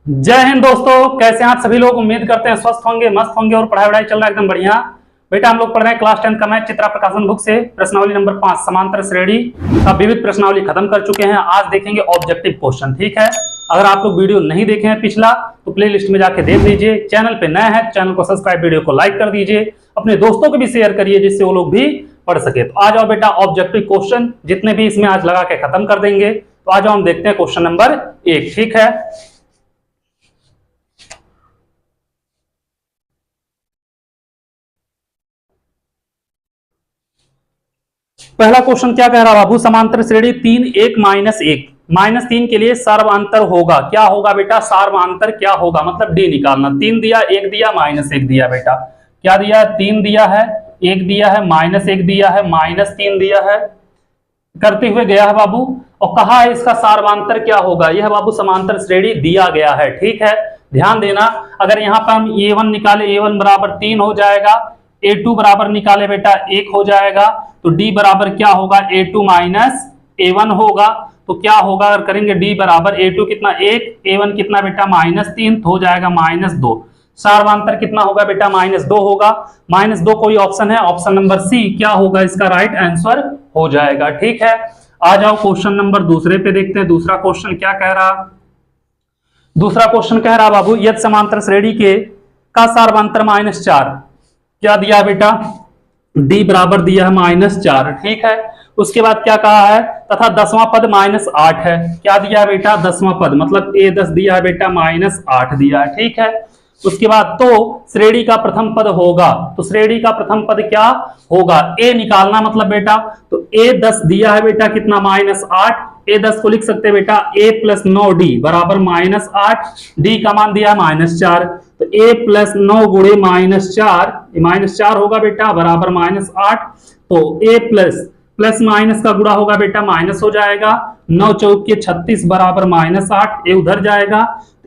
जय हिंद दोस्तों, कैसे हैं आप सभी लोग। उम्मीद करते हैं स्वस्थ होंगे, मस्त होंगे और पढ़ाई वढ़ाई चल रहा है एकदम बढ़िया। बेटा हम लोग पढ़ रहे हैं क्लास 10 का मैथ चित्रा प्रकाशन बुक से प्रश्नावली नंबर 5 समांतर श्रेणी का विविध प्रश्नावली खत्म कर चुके हैं। आज देखेंगे ऑब्जेक्टिव क्वेश्चन। ठीक है, अगर आप लोग वीडियो नहीं देखे हैं पिछला तो प्ले लिस्ट में जाके देख लीजिए। चैनल पे नए हैं चैनल को सब्सक्राइब, वीडियो को लाइक कर दीजिए, अपने दोस्तों को भी शेयर करिए जिससे वो लोग भी पढ़ सके। तो आ जाओ बेटा, ऑब्जेक्टिव क्वेश्चन जितने भी इसमें आज लगा के खत्म कर देंगे। तो आ जाओ हम देखते हैं क्वेश्चन नंबर 1। ठीक है, पहला क्वेश्चन क्या कह रहा बाबू, समांतर श्रेणी 3 1 -1 -3 के लिए सर्वांतर होगा। क्या होगा बेटा, सर्वांतर क्या होगा मतलब डी निकालना। 3 दिया, 1 दिया, -1 दिया। बेटा क्या दिया है, 3 दिया है, 1 दिया है, -1 दिया है, -3 दिया है, करते हुए गया है बाबू। और कहा है इसका सर्वांतर क्या होगा। यह बाबू समांतर श्रेणी दिया गया है। ठीक है, ध्यान देना। अगर यहाँ पर हम a1 निकाले, a1 बराबर 3 हो जाएगा, a2 बराबर निकाले बेटा 1 हो जाएगा, तो d बराबर क्या होगा, a2 माइनस a1 होगा। तो क्या होगा अगर करेंगे d बराबर a2 कितना 1, a1 कितना बेटा -3, तो हो जाएगा -2। सर्वांतर कितना होगा बेटा, -2 होगा। -2 कोई ऑप्शन है, ऑप्शन नंबर सी क्या होगा इसका राइट आंसर हो जाएगा। ठीक है, आ जाओ क्वेश्चन नंबर दूसरे पे देखते हैं। दूसरा क्वेश्चन क्या कह रहा, दूसरा क्वेश्चन कह रहा बाबू, यदि समांतर श्रेणी के का सर्वांतर -4, क्या दिया बेटा, d बराबर दिया है -4। ठीक है, उसके बाद क्या कहा है, तथा 10वां पद -8 है। क्या दिया है बेटा, 10वां पद मतलब a10 दिया है बेटा, -8 दिया है। ठीक है, उसके बाद तो श्रेणी का प्रथम पद होगा, तो श्रेणी का प्रथम पद क्या होगा, a निकालना मतलब बेटा, तो a10 दिया है बेटा कितना -8, a10 को लिख सकते हैं बेटा a + 9d बराबर -8, d का मान दिया है -4, तो a + 9 गुणे -4 होगा बेटा बराबर -8। तो a प्लस माइनस का गुणा होगा बेटा माइनस हो जाएगा, 9 चौक के 36 बराबर -8, ए उधर जाएगा,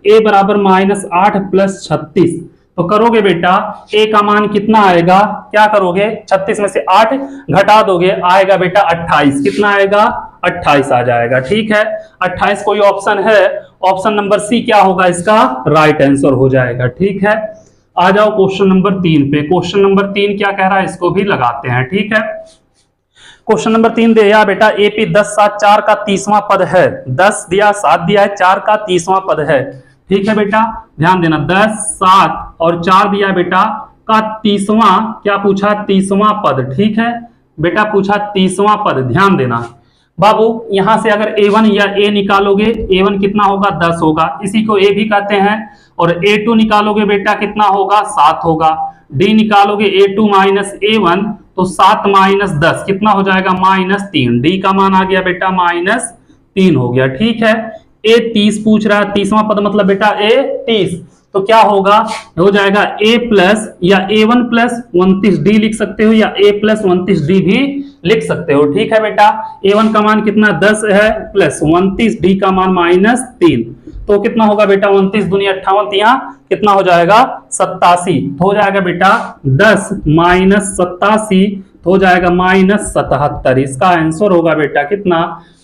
a बराबर -8 + 36। तो करोगे बेटा a का मान कितना आएगा, क्या करोगे 36 में से 8 घटा दोगे, आएगा बेटा 28। कितना आएगा, 28 आ जाएगा। ठीक है, 28 कोई ऑप्शन है, ऑप्शन नंबर सी क्या होगा इसका राइट आंसर हो जाएगा। ठीक है, आ जाओ क्वेश्चन नंबर 3 पे। क्वेश्चन नंबर 3 क्या कह रहा है, इसको भी लगाते हैं। ठीक है, क्वेश्चन नंबर 3 दिया बेटा, AP 10 7 4 का 30वां पद है। 10 दिया, 7 दिया है, 4 का 30वां पद है। ठीक है बेटा, ध्यान देना, 10 7 और 4 दिया बेटा का 30वां, क्या पूछा 30वां पद। ठीक है बेटा, पूछा 30वां पद। ध्यान देना बाबू, यहां से अगर a1 या a निकालोगे, a1 कितना होगा 10 होगा, इसी को a भी कहते हैं। और a2 निकालोगे बेटा कितना होगा 7 होगा, d निकालोगे a2 माइनस a1 तो 7 माइनस 10 कितना हो जाएगा -3, d का मान आ गया बेटा -3 हो गया। ठीक है, a 30 पूछ रहा है, 30वां पद मतलब बेटा a 30, तो क्या होगा, हो जाएगा a प्लस या a1 + 29d लिख सकते हो, या a + 29d भी लिख सकते हो। ठीक है बेटा, a1 का मान कितना 10 है प्लस 29, d का मान -3, तो कितना होगा बेटा 29 दूनी 58, यहाँ कितना हो जाएगा 87, तो हो जाएगा बेटा 10 - 87 तो हो जाएगा -77। इसका आंसर होगा बेटा कितना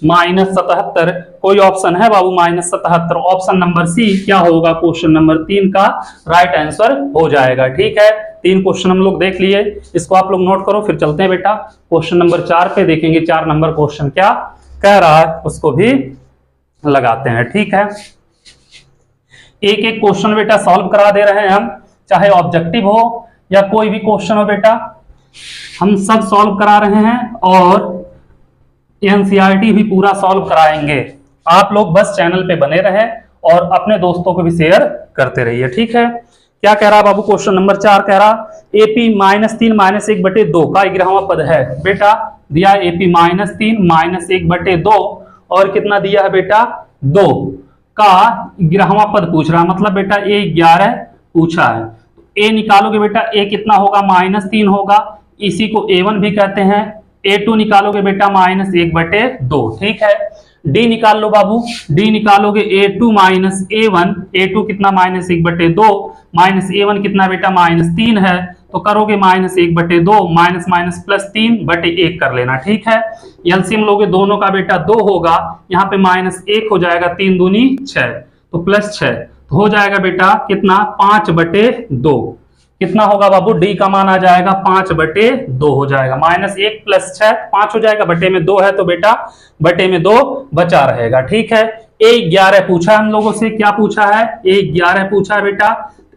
-77। कोई ऑप्शन है बाबू -77, ऑप्शन नंबर सी क्या होगा क्वेश्चन नंबर 3 का राइट आंसर हो जाएगा। ठीक है, 3 क्वेश्चन हम लोग देख लिए, इसको आप लोग नोट करो, फिर चलते हैं बेटा क्वेश्चन नंबर 4 पे, देखेंगे 4 नंबर क्वेश्चन क्या कह रहा है, उसको भी लगाते हैं। ठीक है, एक एक क्वेश्चन बेटा सॉल्व करा दे रहे हैं हम, चाहे ऑब्जेक्टिव हो या कोई भी क्वेश्चन हो बेटा, हम सब सॉल्व करा रहे हैं और एनसीईआरटी भी पूरा सॉल्व कराएंगे। आप लोग बस चैनल पे बने रहे और अपने दोस्तों को भी शेयर करते रहिए। ठीक है, क्या कह रहा बाबू, क्वेश्चन नंबर 4 कह रहा AP -3 - 1/2 का 11वां पद है। बेटा दिया AP -3 - 1/2 और कितना दिया है बेटा 2 का 11वां पद पूछ रहा, मतलब बेटा a 11 पूछा है। a निकालोगे बेटा a कितना होगा -3 होगा, इसी को a1 भी कहते हैं। a2 निकालोगे बेटा -1/2। ठीक है, d निकाल लो बाबू, d निकालोगे a2 - a1, a2 कितना -1/2, -a1 कितना बेटा -3 है, तो करोगे -1/2 माइनस +3/1 कर लेना। ठीक है, एलसीएम लोगे दोनों का बेटा 2 होगा, यहाँ पे -1 हो जाएगा, 3 दूनी 6 तो +6, तो हो जाएगा बेटा कितना 5/2। कितना होगा बाबू, डी का मान आ जाएगा 5/2 हो जाएगा। -1 + 6 5 हो जाएगा, बटे में 2 है तो बेटा बटे में 2 बचा रहेगा। ठीक है, A11 पूछा हम लोगों से, क्या पूछा है, A11 पूछा है बेटा।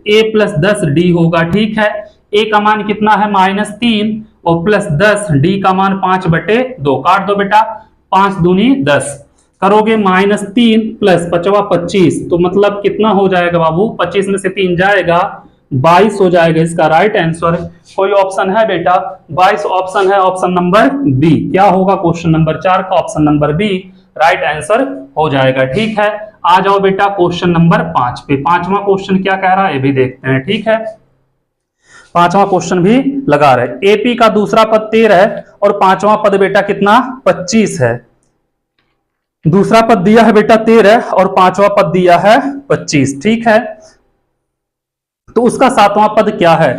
A + 10 D होगा। ठीक है, A का मान कितना है -3 और +10, D का मान 5/2। काट दो बेटा, 5 दूनी 10, करोगे -3 + 5 25, तो मतलब कितना हो जाएगा बाबू, 25 में से 3 जाएगा 22 हो जाएगा इसका राइट आंसर। कोई ऑप्शन है बेटा, 22 ऑप्शन है, ऑप्शन नंबर बी। क्या होगा, क्वेश्चन नंबर 4 का option number B right answer हो जाएगा। ठीक है, आ जाओ बेटा क्वेश्चन नंबर 5 पे। पांचवा क्वेश्चन क्या कह रहा है ये भी देखते हैं। ठीक है, पांचवा क्वेश्चन भी लगा रहे। एपी का दूसरा पद 13 है और पांचवा पद बेटा कितना 25 है। दूसरा पद दिया है बेटा 13 और पांचवा पद दिया है 25। ठीक है, तो उसका सातवां पद क्या है।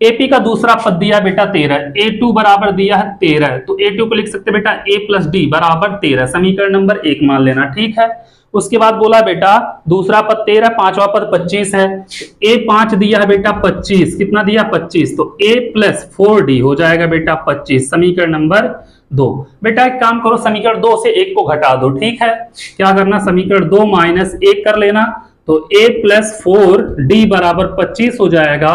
एपी का दूसरा पद दिया बेटा 13, A2 बराबर दिया है 13, तो A2 को लिख सकते बेटा A + D बराबर 13, समीकरण नंबर 1 मान लेना। ठीक है, उसके बाद बोला बेटा दूसरा पद 13, पांचवा पद 25 है। A5 दिया है बेटा 25, कितना दिया 25, तो A + 4D हो जाएगा बेटा 25, समीकरण नंबर 2। बेटा एक काम करो, समीकरण 2 से 1 को घटा दो। ठीक है, क्या करना, समीकरण 2 - 1 कर लेना, तो A + 4D बराबर 25 हो जाएगा।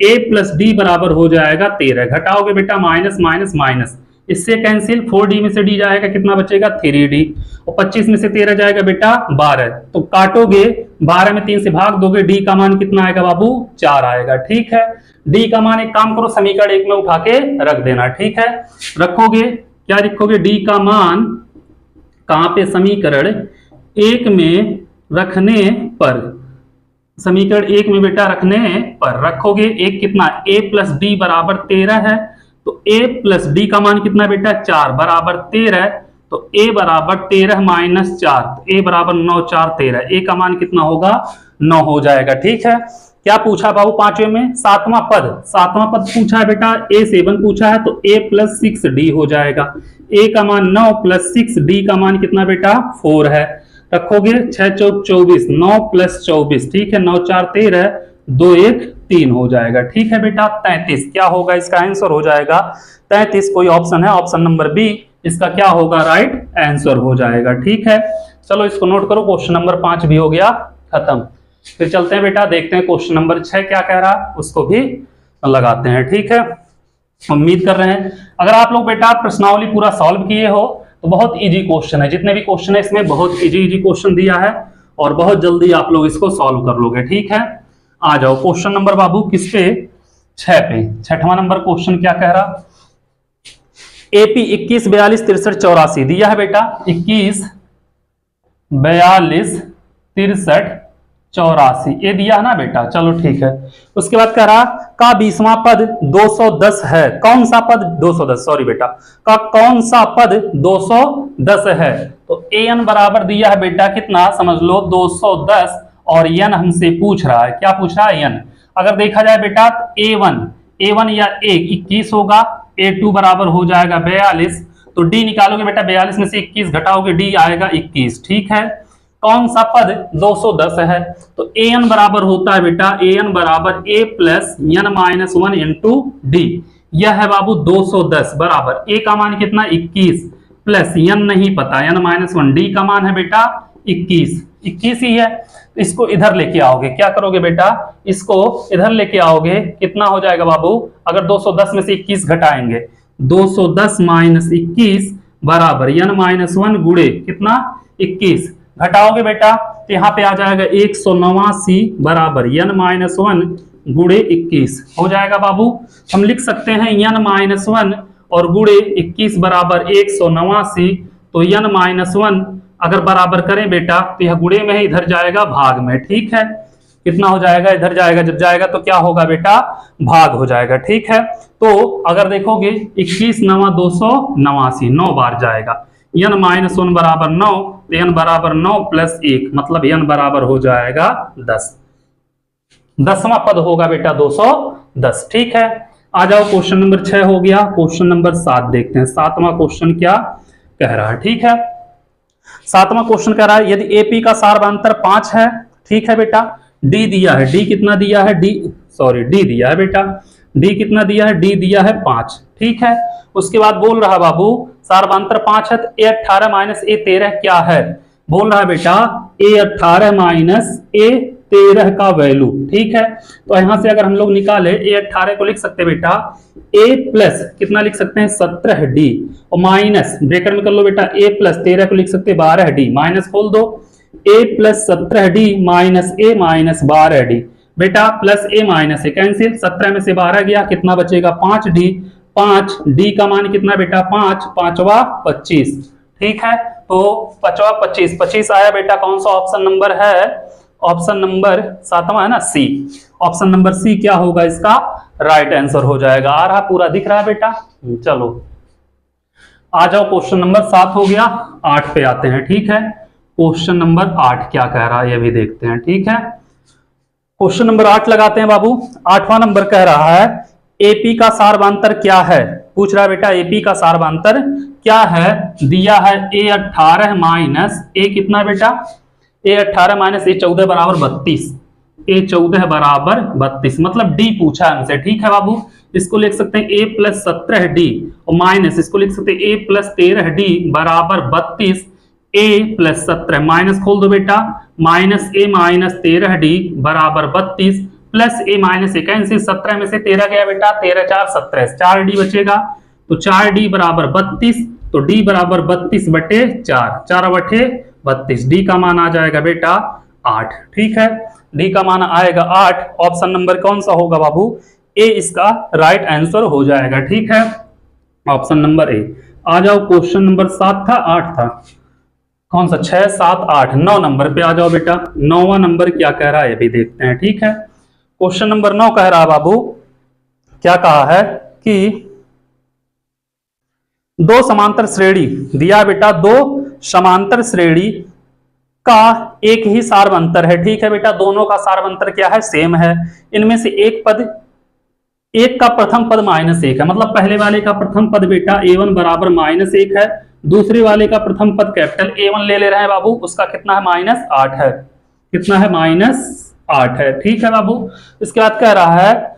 A + D बराबर हो जाएगा 13, घटाओगे बेटा माइनस माइनस माइनस, इससे कैंसिल, 4D में से D जाएगा, कितना बचेगा 3D, और 25 में से 13 जाएगा बेटा 12, तो काटोगे 12 में 3 से भाग दोगे, D का मान कितना आएगा बाबू 4 आएगा। ठीक है, D का मान एक काम करो समीकरण 1 में उठा के रख देना। ठीक है, रखोगे, क्या लिखोगे, D का मान कहां पे, समीकरण 1 में रखने पर, समीकरण 1 में बेटा रखने पर रखोगे, एक कितना A + D बराबर 13 है, तो A + D का मान कितना बेटा 4 बराबर 13, तो A बराबर 13 - 4, तो A बराबर 9 4 13, A का मान कितना होगा 9 हो जाएगा। ठीक है, क्या पूछा बाबू पांचवे में, सातवां पद पूछा है बेटा, A7 पूछा है, तो A + 6D हो जाएगा। A का मान 9 + 6D का मान कितना बेटा 4 है, रखोगे 6 चौक 24, 9 + 24, ठीक है, 9 4 13, 2 1 3 हो जाएगा। ठीक है बेटा, 33 क्या होगा, इसका आंसर हो जाएगा 33। कोई ऑप्शन है, ऑप्शन नंबर बी इसका क्या होगा, राइट आंसर हो जाएगा। ठीक है, चलो इसको नोट करो, क्वेश्चन नंबर 5 भी हो गया खत्म। फिर चलते हैं बेटा, देखते हैं क्वेश्चन नंबर 6 क्या कह रहा, उसको भी लगाते हैं। ठीक है, उम्मीद कर रहे हैं अगर आप लोग बेटा प्रश्नावली पूरा सॉल्व किए हो तो बहुत इजी क्वेश्चन है, जितने भी क्वेश्चन है इसमें बहुत इजी क्वेश्चन दिया है और बहुत जल्दी आप लोग इसको सॉल्व कर लोगे। ठीक है, आ जाओ क्वेश्चन नंबर बाबू किस पे, 6 पे। 6वां नंबर क्वेश्चन क्या कह रहा, एपी 21 42 63 84 दिया है बेटा, 21 42 63 84 ये दिया है ना बेटा, चलो ठीक है। उसके बाद कह रहा का 20वां पद 210 है, कौन सा पद 210, सॉरी बेटा, का कौन सा पद 210 है, तो an बराबर दिया है बेटा कितना, समझ लो 210, और n हमसे पूछ रहा है, क्या पूछ रहा है n। अगर देखा जाए बेटा a1 या a 21 होगा, a2 बराबर हो जाएगा 42, तो d निकालोगे बेटा, 42 में से 21 घटाओगे d आएगा 21। ठीक है, कौन सा पद 210 है, तो an बराबर होता है बेटा, an बराबर a + n - 1 इंटू d, यह है बाबू 210 बराबर a का मान कितना 21 प्लस n नहीं पता n - 1, d का मान है बेटा 21 ही है। इसको इधर लेके आओगे, क्या करोगे बेटा, इसको इधर लेके आओगे, कितना हो जाएगा बाबू, अगर 210 में से 21 घटाएंगे, 210 - 21 बराबर n - 1 गुणे कितना 21, घटाओगे बेटा तो यहाँ पे आ जाएगा 189 बराबर n - 1 गुणे 21 हो जाएगा बाबू। हम लिख सकते हैं n - 1 और गुणे 21 बराबर 189, तो n - 1 अगर बराबर करें बेटा तो यह गुणे में है, इधर जाएगा भाग में। ठीक है, कितना हो जाएगा, इधर जाएगा, जब जाएगा तो क्या होगा बेटा भाग हो जाएगा। ठीक है, तो अगर देखोगे 21 - 9 289, 9 बार जाएगा, n - 1 बराबर 9, तो n बराबर 9 + 1, मतलब n बराबर हो जाएगा 10। 10वां पद होगा बेटा 210। ठीक है, आ जाओ क्वेश्चन नंबर 6 हो गया। क्वेश्चन नंबर 7 देखते हैं, 7वां क्वेश्चन क्या कह रहा है। ठीक है, 7वां क्वेश्चन कह रहा है यदि एपी का सार्वधांतर 5 है, ठीक है बेटा, डी दिया है, डी कितना दिया है, डी दिया है बेटा, डी कितना दिया है, डी दिया है 5, ठीक है। उसके बाद बोल रहा बाबू सार्वंतर 5 है, तो A18 माइनस A13 क्या है, बोल रहा है बेटा A18 माइनस A13 का वैल्यू, ठीक है। तो यहां से अगर हम लोग निकाले A18 को लिख सकते हैं बेटा A प्लस कितना लिख सकते हैं 17D, और माइनस ब्रेकर में कर लो बेटा A प्लस 13 को लिख सकते हैं 12D, माइनस खोल दो A plus 17D minus A minus 12D, बेटा plus A minus A cancel, 17 में से 12 गया, कितना बचेगा 5D, 5D का मान कितना बेटा 5, 5वां 25, ठीक है। तो 5वां 25, 25 आया बेटा, कौन सा ऑप्शन नंबर है, ऑप्शन नंबर 7वां है ना, सी, ऑप्शन नंबर सी क्या होगा इसका राइट आंसर हो जाएगा। आ रहा पूरा दिख रहा है बेटा, चलो आ जाओ, क्वेश्चन नंबर 7 हो गया, 8 पे आते हैं, ठीक है। क्वेश्चन नंबर 8 क्या कह रहा है ये भी देखते हैं, ठीक है। क्वेश्चन नंबर 8 लगाते हैं बाबू। 8वां नंबर कह रहा है एपी का सार्वंतर क्या है, पूछ रहा है बेटा एपी का सार्वंतर क्या है, दिया है A18 माइनस A कितना बेटा, A18 माइनस A14 बराबर 32, A14 बराबर 32, मतलब D पूछा है हमसे, ठीक है बाबू। इसको लिख सकते हैं A प्लस 17D और माइनस इसको लिख सकते हैं A प्लस 13D बराबर 32, A प्लस 17 माइनस खोल दो बेटा, माइनस A माइनस 13D बराबर 32 plus A minus A cancel, 17 में से 13 गया बेटा, 13 4 17, 4D बचेगा, तो 4D बराबर 32, तो D बराबर 32 बटे 4, 4 बटे 32, D का मान आ जाएगा बेटा 8, ठीक है। D का मान आएगा 8, ऑप्शन नंबर कौन सा होगा बाबू, ए इसका राइट आंसर हो जाएगा, ठीक है, ऑप्शन नंबर ए। आ जाओ क्वेश्चन नंबर 7 था 8 था, कौन सा 6 7 8 9 नंबर पे आ जाओ बेटा। 9वां नंबर क्या कह रहा है ये भी देखते हैं, ठीक है। क्वेश्चन नंबर 9 कह रहा है बाबू, क्या कहा है कि दो समांतर श्रेणी दिया बेटा, दो समांतर श्रेणी का एक ही सार्वंतर है, ठीक है बेटा, दोनों का सार्वंतर क्या है सेम है। इनमें से एक का प्रथम पद -1 है, मतलब पहले वाले का प्रथम पद बेटा A1 बराबर -1 है, दूसरे वाले का प्रथम पद कैपिटल A1 ले रहे हैं बाबू, उसका कितना है -8 है, कितना है -8 है, ठीक है बाबू। इसके बाद कह रहा है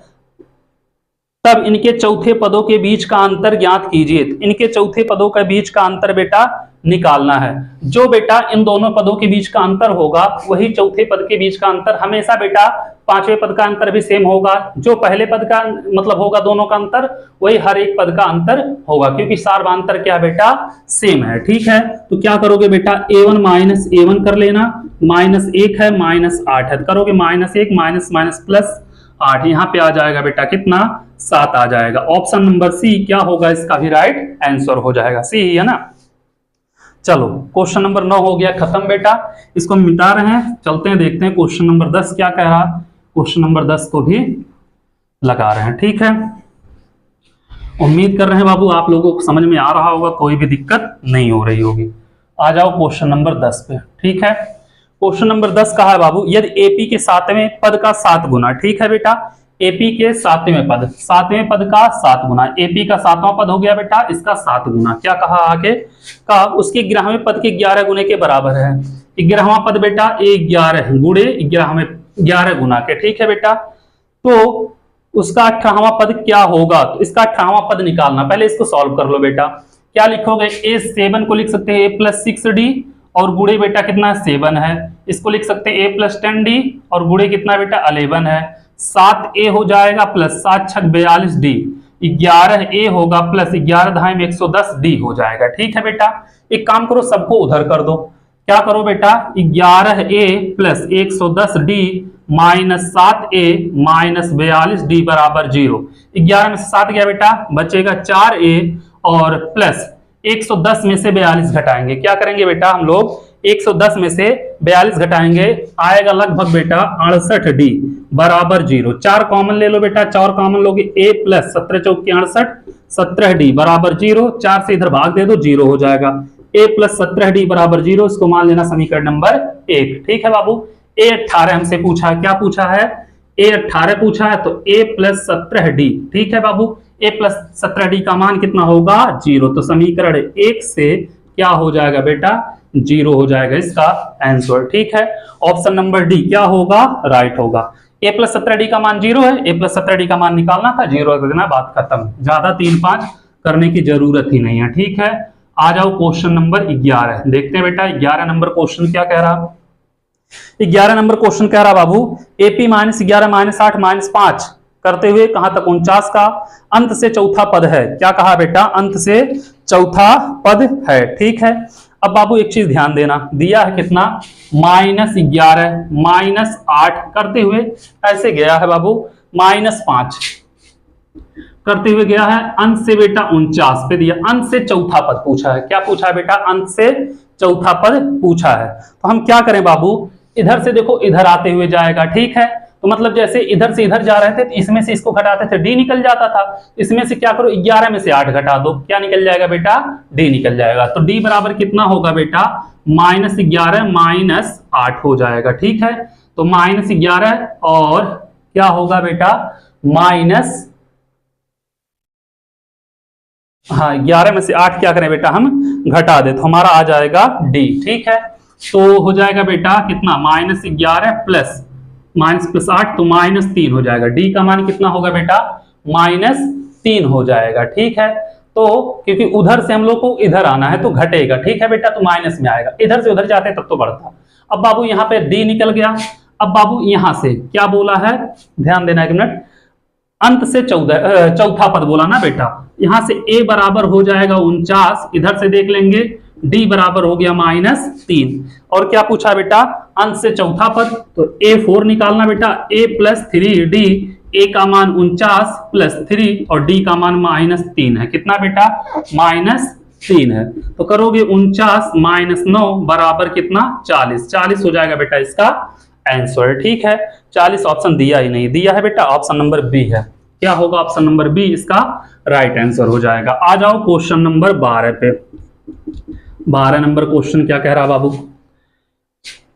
तब इनके चौथे पदों के बीच का अंतर ज्ञात कीजिए, इनके चौथे पदों के बीच का अंतर बेटा निकालना है। जो बेटा इन दोनों पदों के बीच का अंतर होगा वही चौथे पद के बीच का अंतर, हमेशा बेटा पांचवें पद का अंतर भी सेम होगा, जो पहले पद का मतलब होगा दोनों का अंतर वही हर एक पद का अंतर होगा, क्योंकि सार्वंतर क्या बेटा सेम है, ठीक है। तो क्या करोगे बेटा A1 माइनस A1 कर लेना, -1 है -8 है, करोगे -1 माइनस प्लस 8, यहाँ पे आ जाएगा बेटा कितना 7 आ जाएगा। ऑप्शन नंबर सी क्या होगा इसका भी राइट आंसर हो जाएगा, सी ही है ना। चलो क्वेश्चन नंबर 9 हो गया खत्म बेटा, इसको मिटा रहे हैं, चलते हैं देखते हैं क्वेश्चन नंबर 10 क्या कह रहा, क्वेश्चन नंबर 10 को भी लगा रहे हैं, ठीक है। उम्मीद कर रहे हैं बाबू आप लोगों को समझ में आ रहा होगा, कोई भी दिक्कत नहीं हो रही होगी। आ जाओ क्वेश्चन नंबर 10 पे, ठीक है। क्वेश्चन नंबर 10 कहा है बाबू, यदि एपी के 7वें पद का 7 गुना, ठीक है बेटा, एपी के 7वें पद का 7 गुना, एपी का 7वां पद हो गया बेटा, इसका 7 गुना, क्या कहा आगे का उसके 11वें पद के 11 गुने के बराबर है। 11वां पद बेटा 11 गुणे 11 गुना के, ठीक है बेटा। तो उसका 18वां पद क्या होगा, तो इसका 18वां पद निकालना, पहले इसको सॉल्व कर लो बेटा। क्या लिखोगे, A7 को लिख सकते हैं A प्लस 6D और गुणे बेटा कितना 7 है, इसको लिख सकते हैं A प्लस 10D और गुणे कितना बेटा 11 है, 7A हो जाएगा प्लस 7 6 42D, 11A होगा प्लस 11 धाई में 110D हो जाएगा, ठीक है बेटा। एक काम करो सबको उधर कर दो, क्या करो बेटा 11A plus 110D minus 7A minus 42D बराबर 0, 11 में से 7 गया बेटा, बचेगा 4A और प्लस 110 में से 42 घटाएंगे, क्या करेंगे बेटा हम लोग 110 में से 42 घटाएंगे, आएगा लगभग बेटा 68D बराबर 0, 4 कॉमन ले लो बेटा, 4 कॉमन लोगे A प्लस 17 चौक 68 17D बराबर 0, 4 से इधर भाग दे दो 0 हो जाएगा, A प्लस 17D बराबर 0, इसको मान लेना समीकरण नंबर 1, ठीक है बाबू। A18 हमसे पूछा है, क्या पूछा है A18 पूछा है, तो A प्लस 17D, ठीक है बाबू, A प्लस 17D का मान कितना होगा 0, तो समीकरण 1 से क्या हो जाएगा बेटा 0 हो जाएगा इसका आंसर। ठीक है, ऑप्शन नंबर डी क्या होगा, राइट होगा। a प्लस 17d का मान 0 है, a प्लस 17d का मान निकालना था, 0 कर देना, बात खत्म, ज्यादा 3-5 करने की जरूरत ही नहीं है। ठीक है, आ जाओ क्वेश्चन नंबर 11, देखते हैं बेटा 11 नंबर क्वेश्चन क्या कह रहा। 11 नंबर क्वेश्चन कह रहा बाबू, AP माइनस 11 माइनस 8 माइनस 5 करते हुए कहां तक 49 का अंत से चौथा पद है। क्या कहा बेटा, अंत से चौथा पद है। ठीक है, अब बाबू एक चीज ध्यान देना, दिया है कितना, -11 -8 करते हुए ऐसे गया है बाबू, -5 करते हुए गया है, अंत से बेटा 49 पे दिया, अंत से चौथा पद पूछा है। क्या पूछा है बेटा, अंत से चौथा पद पूछा है। तो हम क्या करें बाबू, इधर से देखो इधर आते हुए जाएगा। ठीक है, तो मतलब जैसे इधर से इधर जा रहे थे तो इसमें से इसको घटाते थे, डी निकल जाता था। इसमें से क्या करो, 11 में से 8 घटा दो, क्या निकल जाएगा बेटा, डी निकल जाएगा। तो डी बराबर कितना होगा बेटा, -11 -8 हो जाएगा। ठीक है, तो -11 और क्या होगा बेटा, -11 में से 8 क्या करें बेटा, हम घटा दे, तो हमारा आ जाएगा डी। ठीक है, तो हो जाएगा बेटा कितना, -11 प्लस 8 तो -3 हो जाएगा। डी का मान कितना होगा बेटा, -3 हो जाएगा। ठीक है, तो क्योंकि उधर से हम लोग को इधर आना है तो घटेगा। ठीक है बेटा, तो माइनस में आएगा, इधर से उधर जाते तब तो बढ़ता। अब बाबू यहाँ पे डी निकल गया। अब बाबू यहां से क्या बोला है, ध्यान देना एक मिनट, अंत से चौथा पद बोला ना बेटा, यहां से a बराबर हो जाएगा 49, इधर से देख लेंगे d बराबर हो गया -3, और क्या पूछा बेटा, अंत से चौथा पद, तो a4 निकालना बेटा, a प्लस 3d, a का मान 49 प्लस 3 और d का मान -3 है। कितना बेटा, -3 है। तो करोगे 49 - 9 बराबर कितना, 40 हो जाएगा बेटा इसका आंसर। ठीक है, 40 ऑप्शन दिया ही नहीं, दिया है बेटा ऑप्शन नंबर बी है। क्या होगा, ऑप्शन नंबर बी इसका राइट आंसर हो जाएगा। आ जाओ क्वेश्चन नंबर 12 पे। 12 नंबर क्वेश्चन क्या कह रहा बाबू,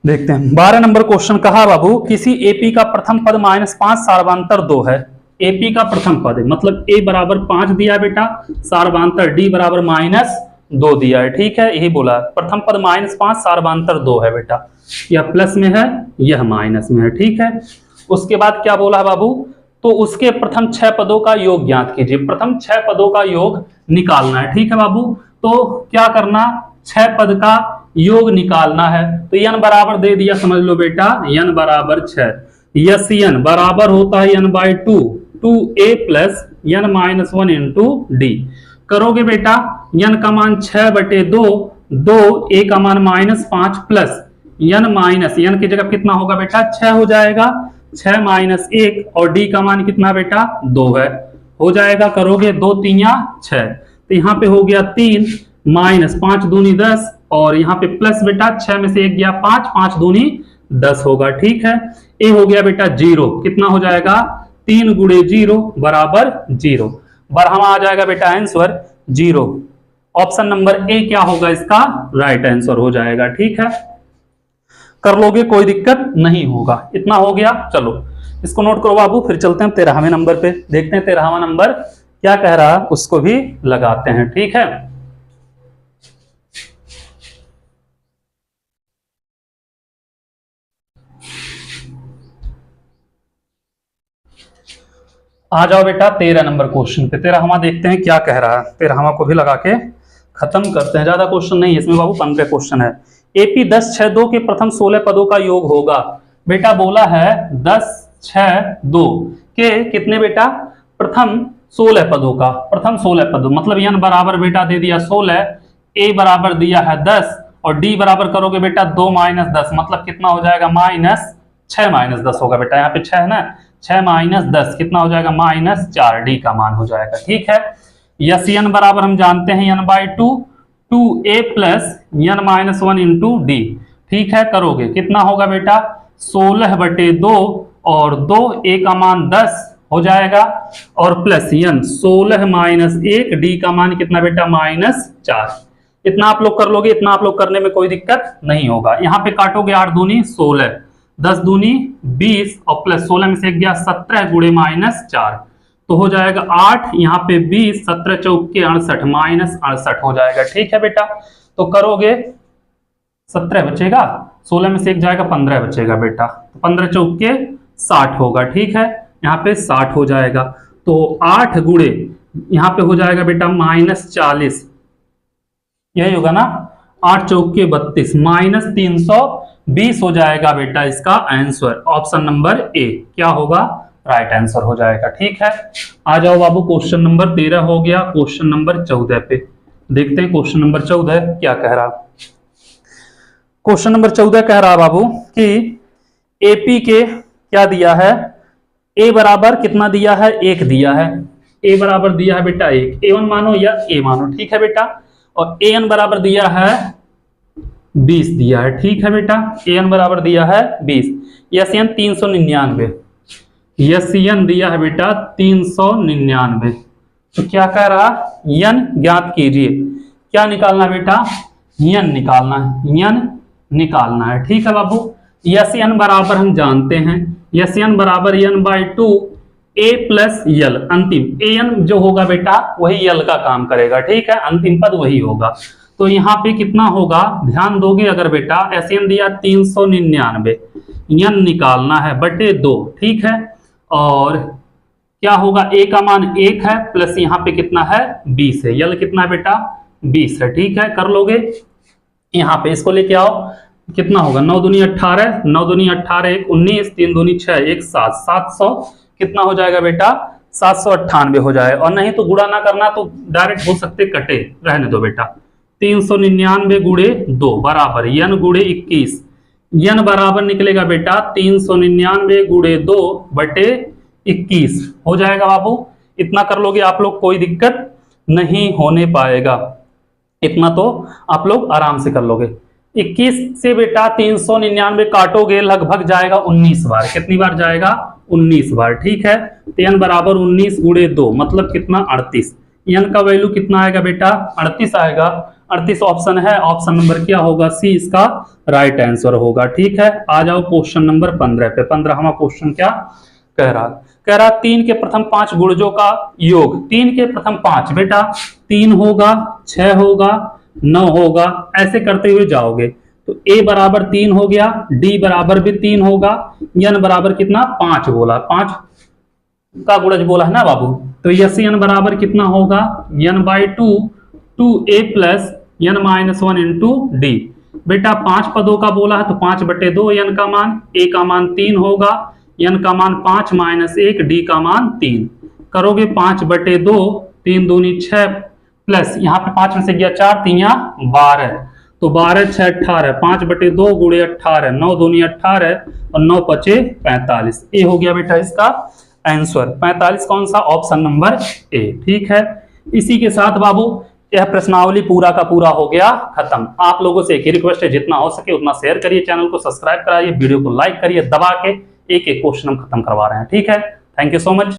देखते हैं। 12 नंबर क्वेश्चन कहा बाबू, किसी एपी का प्रथम पद -5 सार्वंतर 2 है। एपी का प्रथम पद मतलब a बराबर 5 दिया है बेटा, सार्वंतर d बराबर -2 दिया है। ठीक है, यही बोला, प्रथम पद -5 सार्वंतर 2 है बेटा, यह प्लस में है यह माइनस में है। ठीक है, उसके बाद क्या बोला बाबू, तो उसके प्रथम 6 पदों का योग ज्ञात कीजिए, प्रथम 6 पदों का योग निकालना है। ठीक है बाबू, तो क्या करना, 6 पद का योग निकालना है। तो n बराबर दे दिया, समझ लो बेटा n बराबर 6, यस n बराबर होता है n/2, 2a plus n-1 into D. करोगे बेटा, n का मान 6/2, 2a का मान -5 प्लस n की जगह कितना होगा बेटा, 6 हो जाएगा, 6 - 1 और d का मान कितना बेटा, 2 है, हो जाएगा। करोगे 2 × 3 = 6, तो यहाँ पे हो गया 3 -5 दूनी 10 और यहाँ पे प्लस बेटा 6 में से 1 गया 5, 5 दूनी 10 होगा। ठीक है, ए हो गया बेटा 0, कितना हो जाएगा, 3 × 0 बराबर 0, बरहमा आ जाएगा बेटा आंसर 0। ऑप्शन नंबर ए क्या होगा इसका राइट आंसर हो जाएगा। ठीक है, कर लोगे कोई दिक्कत नहीं होगा। इतना हो गया, चलो इसको नोट करो बाबू, फिर चलते हैं 13वें नंबर पे, देखते हैं 13वां नंबर क्या कह रहा है, उसको भी लगाते हैं। ठीक है, आ जाओ बेटा 13 नंबर क्वेश्चन पे। 13वां देखते हैं क्या कह रहा है, 13वां को भी लगा के खत्म करते हैं, ज्यादा क्वेश्चन नहीं है इसमें बाबू, 15 क्वेश्चन है। एपी 10 6 2 के प्रथम 16 पदों का योग होगा। बेटा बोला है 10 6 2 के कितने बेटा, प्रथम 16 पदों का, प्रथम 16 पदों मतलब n बराबर बेटा दे दिया 16, a बराबर दिया है 10 और d बराबर करोगे बेटा 2 - 10 मतलब कितना हो जाएगा, -6 - 10 होगा बेटा, यहाँ पे 6 है ना, 6 - 10 कितना हो जाएगा, -4, डी का मान हो जाएगा। ठीक है, यस n बराबर हम जानते हैं n/2, 2a plus n-1 into D. ठीक है, करोगे कितना होगा बेटा, 16/2 और 2a का मान 10 हो जाएगा और प्लस n 16 - 1 डी का मान कितना बेटा, -4। इतना आप लोग कर लोगे, इतना आप लोग करने में कोई दिक्कत नहीं होगा। यहाँ पे काटोगे 8 दूनी 16, 10 दूनी 20 और प्लस 16 में से गया 17 गुणे -4 तो हो जाएगा 8, यहाँ पे 20, 17 × 4 = 68 -68 हो जाएगा। ठीक है बेटा, तो करोगे 17 बचेगा, 16 में से 1 जाएगा 15 बचेगा बेटा, तो 15 चौके 60 होगा। ठीक है, यहाँ पे 60 हो जाएगा, तो 8 गुणे यहाँ पे हो जाएगा बेटा -40, यही होगा ना, 8 चौके 32 -320 हो जाएगा बेटा इसका आंसर। ऑप्शन नंबर ए क्या होगा, राइट आंसर हो जाएगा। ठीक है, आ जाओ बाबू, क्वेश्चन नंबर 13 हो गया, क्वेश्चन नंबर 14 पे देखते हैं। क्वेश्चन नंबर 14 क्या कह रहा, क्वेश्चन नंबर 14 कह रहा बाबू कि एपी के क्या दिया है, ए बराबर कितना दिया है, 1 दिया है, ए बराबर दिया है बेटा 1, ए1 मानो या ए मानो। ठीक है बेटा, और ए एन बराबर दिया है 20 दिया है। ठीक है बेटा, ए एन बराबर दिया है 20, यस एन 399, यस एन दिया है बेटा 399। तो क्या कह रहा, यन ज्ञात कीजिए, क्या निकालना बेटा, यन निकालना है, यन निकालना है। ठीक है बाबू, यस एन बराबर हम जानते हैं, यस एन बराबर N by 2 A plus L, अंतिम ए एन जो होगा बेटा वही यल का काम करेगा। ठीक है, अंतिम पद वही होगा। तो यहाँ पे कितना होगा, ध्यान दोगे अगर बेटा, एस एन दिया 399, यन निकालना है बटे 2। ठीक है, और क्या होगा, ए का मान 1 है, प्लस यहाँ पे कितना है 20 है, यल कितना है बेटा 20 है। ठीक है, कर लोगे, यहाँ पे इसको लेके आओ, कितना होगा 9 दूनी 18, 9 दूनी 18, 1 19, 3 दूनी 6, 1 7, 700 कितना हो जाएगा बेटा 798 हो जाए। और नहीं तो गुणा ना करना तो डायरेक्ट हो सकते कटे, रहने दो बेटा। 399 गुणे 2 बराबर यन गुणे 21, यन बराबर निकलेगा बेटा 399 गुणे 2 बटे 21 हो जाएगा बाबू। इतना कर लोगे आप लोग, कोई दिक्कत नहीं होने पाएगा, इतना तो आप लोग आराम से कर लोगे। 21 से बेटा 399 काटोगे लगभग जाएगा 19 बार, कितनी बार जाएगा 19 बार। ठीक है, तो n बराबर 19 गुणे 2 मतलब कितना 38, n का वैल्यू कितना आएगा बेटा 38 आएगा। 38 ऑप्शन है, ऑप्शन नंबर क्या होगा, सी इसका राइट आंसर होगा। ठीक है, आ जाओ क्वेश्चन नंबर 15 पे। 15 हमारा क्वेश्चन क्या कह रहा, कह रहा 3 के प्रथम 5 गुणजों का योग, 3 के प्रथम 5 बेटा 3 होगा, 6 होगा, 9 होगा, ऐसे करते हुए जाओगे। तो a बराबर 3 हो गया, d बराबर भी 3 होगा, n बराबर कितना 5 बोला, 5 का गुणज बोला है ना बाबू। तो यस n बराबर कितना होगा, n by 2 2a plus n minus 1 into D. बेटा 5 पदों का बोला है तो 5 बटे 2 n का मान, a का मान 3 होगा, n का मान 5 माइनस 1, d का मान 3। करोगे 5 बटे 2, 3 दूनी 6 प्लस यहाँ पे 5 में से गया 4, 3 12, तो 12 6 18, 5 बटे 2 गुणे 18, 9 दूनी 18 और 9 पचे 45। ए हो गया बेटा इसका आंसर। 45 कौन सा, ऑप्शन नंबर ए। ठीक है, इसी के साथ बाबू यह प्रश्नावली पूरा का पूरा हो गया खत्म। आप लोगों से एक ही रिक्वेस्ट है, जितना हो सके उतना शेयर करिए, चैनल को सब्सक्राइब कराइए, वीडियो को लाइक करिए दबा के, एक एक क्वेश्चन हम खत्म करवा रहे हैं। ठीक है, थैंक यू सो मच।